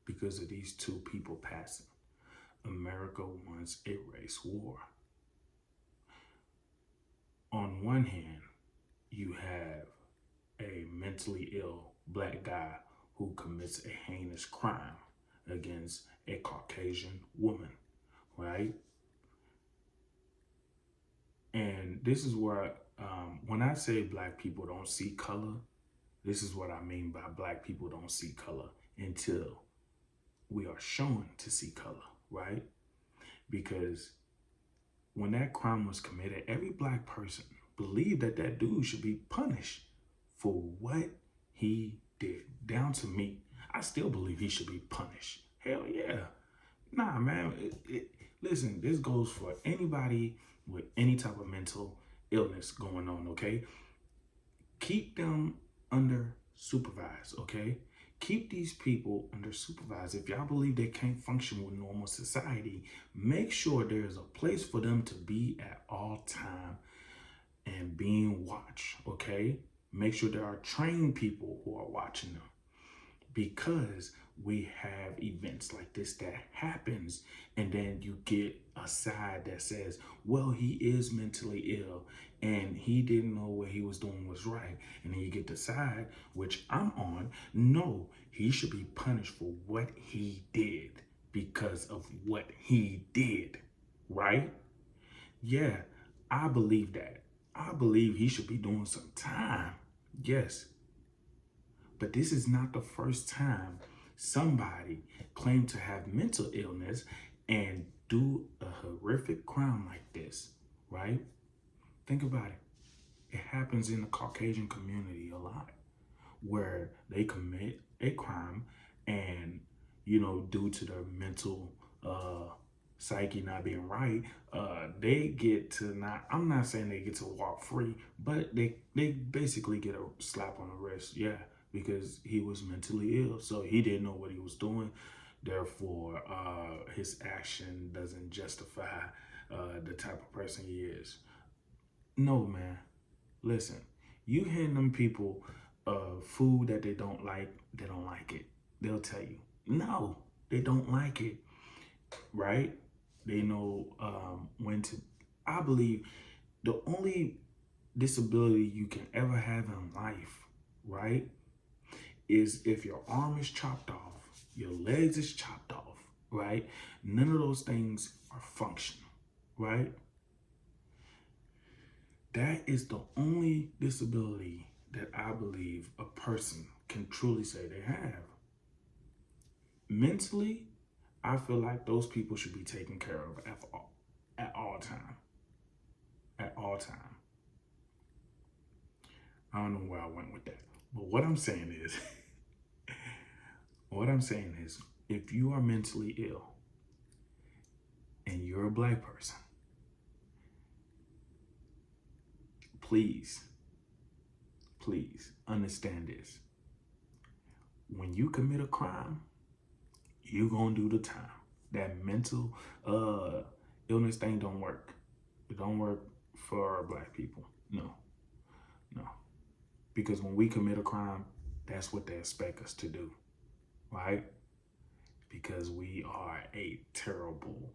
because of these two people passing. America wants a race war. On one hand, you have a mentally ill black guy who commits a heinous crime against a Caucasian woman, right? And this is where, when I say black people don't see color, this is what I mean by black people don't see color until we are shown to see color, right? Because when that crime was committed, every black person believed that that dude should be punished for what he did. Down to me, I still believe he should be punished. Hell yeah. Nah, man. Listen, this goes for anybody with any type of mental illness going on, okay? Keep them under supervised, okay? Keep these people under supervised. If y'all believe they can't function with normal society, make sure there is a place for them to be at all time and being watched, okay? Make sure there are trained people who are watching them, because we have events like this that happens, and then you get a side that says, well, he is mentally ill and he didn't know what he was doing was right. And then you get the side, which I'm on, no, he should be punished for what he did because of what he did, right? Yeah, I believe that. I believe he should be doing some time. Yes. But this is not the first time somebody claimed to have mental illness and do a horrific crime like this, right? Think about it. It happens in the Caucasian community a lot, where they commit a crime and, due to their mental psyche not being right, they get to not, I'm not saying they get to walk free, but they basically get a slap on the wrist. Yeah, because he was mentally ill. So he didn't know what he was doing. Therefore, his action doesn't justify the type of person he is. No, man. Listen, you hand them people food that they don't like it. They'll tell you, no, they don't like it, right? They know when to. I believe the only disability you can ever have in life, right, is if your arm is chopped off, your legs is chopped off, right? None of those things are functional, right? That is the only disability that I believe a person can truly say they have. Mentally, I feel like those people should be taken care of at all time. At all time. I don't know where I went with that. But what I'm saying is, if you are mentally ill and you're a black person, please understand this. When you commit a crime, you're gonna do the time. That mental illness thing don't work. It don't work for black people. No. Because when we commit a crime, that's what they expect us to do, right? Because we are a terrible,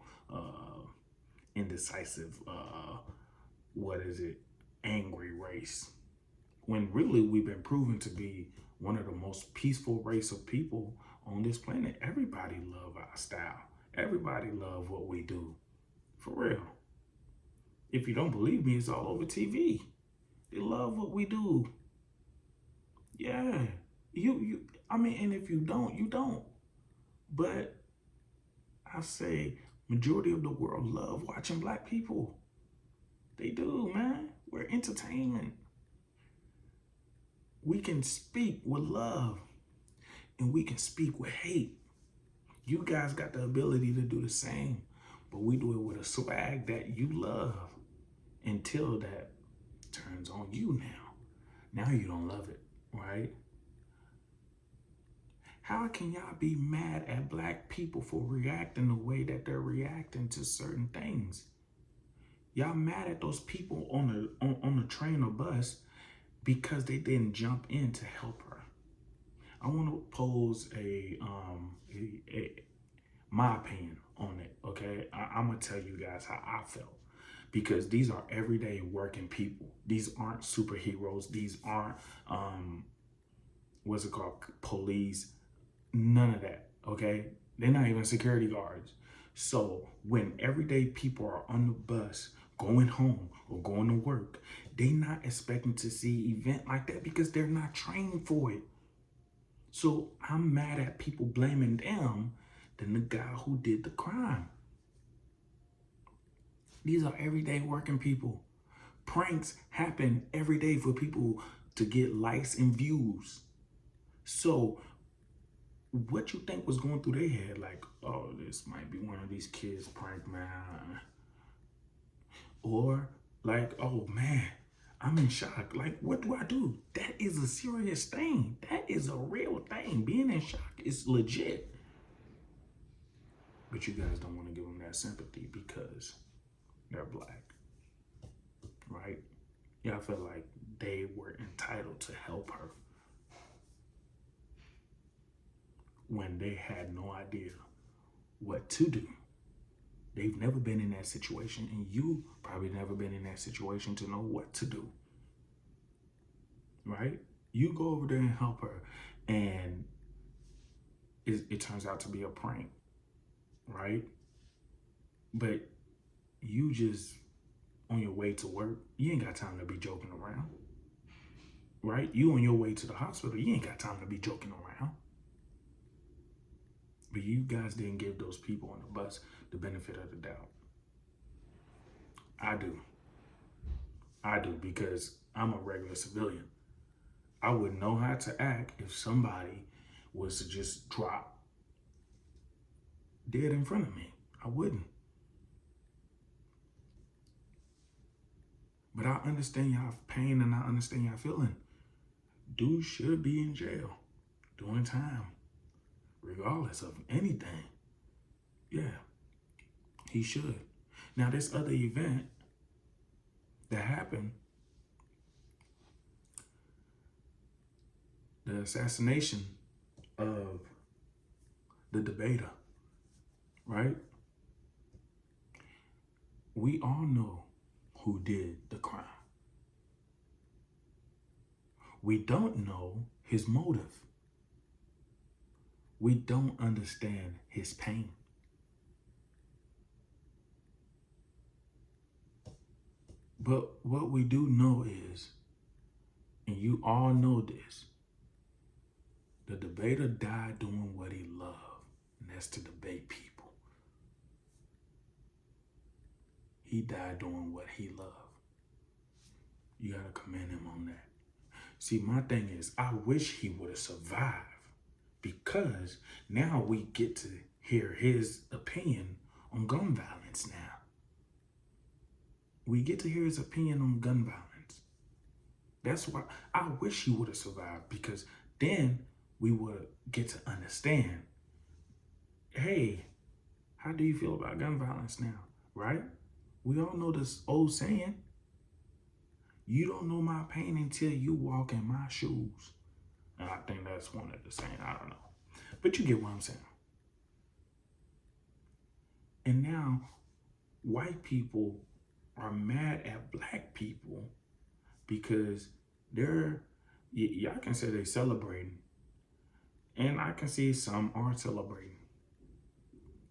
indecisive, angry race. When really we've been proven to be one of the most peaceful race of people on this planet. Everybody love our style. Everybody love what we do. For real. If you don't believe me, it's all over TV. They love what we do. Yeah. And if you don't, you don't. But I say majority of the world love watching black people. They do, man. We're entertainment. We can speak with love and we can speak with hate. You guys got the ability to do the same, but we do it with a swag that you love until that turns on you now. Now you don't love it, right? How can y'all be mad at black people for reacting the way that they're reacting to certain things? Y'all mad at those people on the train or bus because they didn't jump in to help her. I want to pose a my opinion on it, okay? I'm gonna tell you guys how I felt because these are everyday working people. These aren't superheroes. These aren't what's it called, police. None of that, okay? They're not even security guards. So when everyday people are on the bus going home or going to work, they're not expecting to see event like that because they're not trained for it. So I'm mad at people blaming them than the guy who did the crime. These are everyday working people. Pranks happen every day for people to get likes and views. So what you think was going through their head? Like, oh, this might be one of these kids prank, man. Or like, oh man, I'm in shock. Like, what do I do? That is a serious thing. That is a real thing. Being in shock is legit. But you guys don't want to give them that sympathy because they're black, right? Y'all feel like they were entitled to help her when they had no idea what to do. They've never been in that situation, and you probably never been in that situation to know what to do, right? You go over there and help her, and it turns out to be a prank, right? But you just on your way to work, you ain't got time to be joking around, right? You on your way to the hospital, you ain't got time to be joking around. But you guys didn't give those people on the bus the benefit of the doubt. I do. I do because I'm a regular civilian. I wouldn't know how to act if somebody was to just drop dead in front of me. I wouldn't. But I understand y'all pain and I understand y'all feeling. Dude should be in jail doing time, regardless of anything. Yeah, he should. Now, this other event that happened, the assassination of the debater, right? We all know who did the crime. We don't know his motive. We don't understand his pain. But what we do know is, and you all know this, the debater died doing what he loved, and that's to debate people. He died doing what he loved. You gotta commend him on that. See, my thing is, I wish he would have survived because now we get to hear his opinion on gun violence now. We get to hear his opinion on gun violence. That's why I wish he would have survived because then we would get to understand, hey, how do you feel about gun violence now, right? We all know this old saying, you don't know my pain until you walk in my shoes. And I think that's one of the saying, I don't know. But you get what I'm saying. And now white people are mad at black people because y'all can say they're celebrating. And I can see some are celebrating.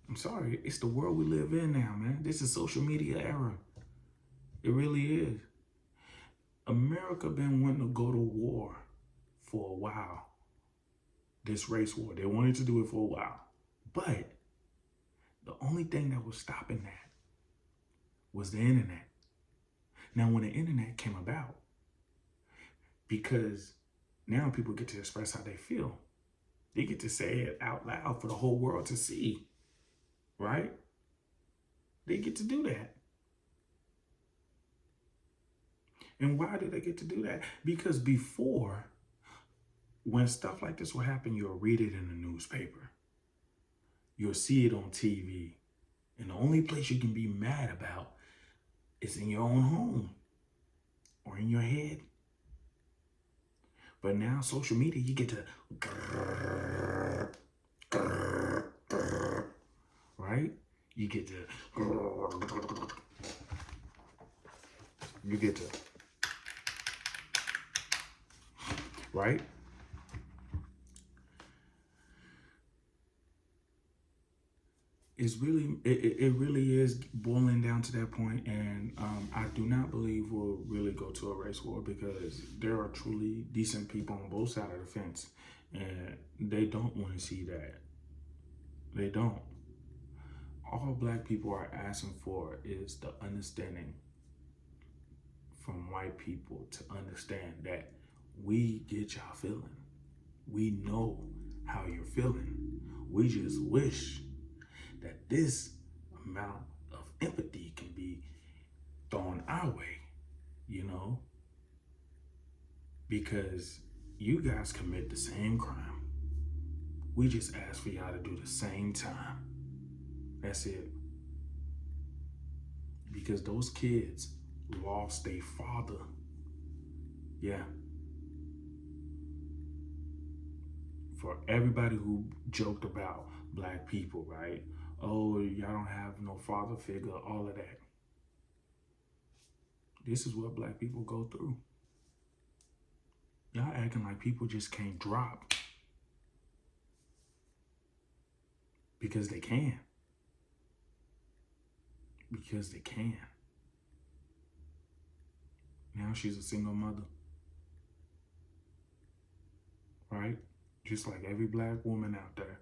I'm sorry, it's the world we live in now, man. This is social media era. It really is. America been wanting to go to war for a while. This race war, they wanted to do it for a while. But the only thing that was stopping that was the internet. Now, when the internet came about, because now people get to express how they feel, they get to say it out loud for the whole world to see, right? They get to do that. And why do they get to do that? Because before, when stuff like this will happen, you'll read it in the newspaper. You'll see it on TV. And the only place you can be mad about is in your own home or in your head. But now social media, you get to right? You get to, you get to, right? It really is boiling down to that point, and I do not believe we'll really go to a race war because there are truly decent people on both sides of the fence, and they don't want to see that. They don't. All black people are asking for is the understanding from white people to understand that we get y'all feeling. We know how you're feeling. We just wish that this amount of empathy can be thrown our way, you know, because you guys commit the same crime. We just ask for y'all to do the same time. That's it. Because those kids lost their father. Yeah. For everybody who joked about black people, right? Oh, y'all don't have no father figure, all of that. This is what black people go through. Y'all acting like people just can't drop because they can. Because they can. Now she's a single mother. Right? Just like every black woman out there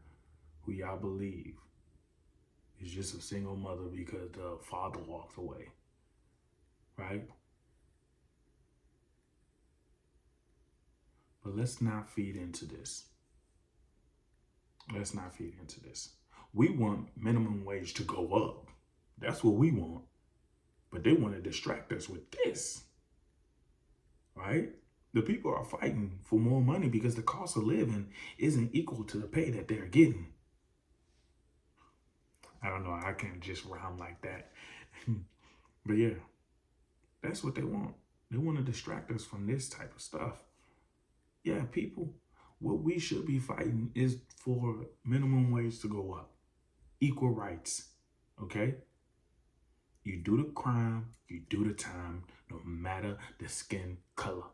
who y'all believe is just a single mother because the father walked away. Right? But let's not feed into this. Let's not feed into this. We want minimum wage to go up. That's what we want. But they want to distract us with this. Right? The people are fighting for more money because the cost of living isn't equal to the pay that they're getting. I don't know. I can't just rhyme like that. But yeah, that's what they want. They want to distract us from this type of stuff. Yeah, people, what we should be fighting is for minimum wage to go up. Equal rights. Okay? You do the crime, you do the time, no matter the skin color.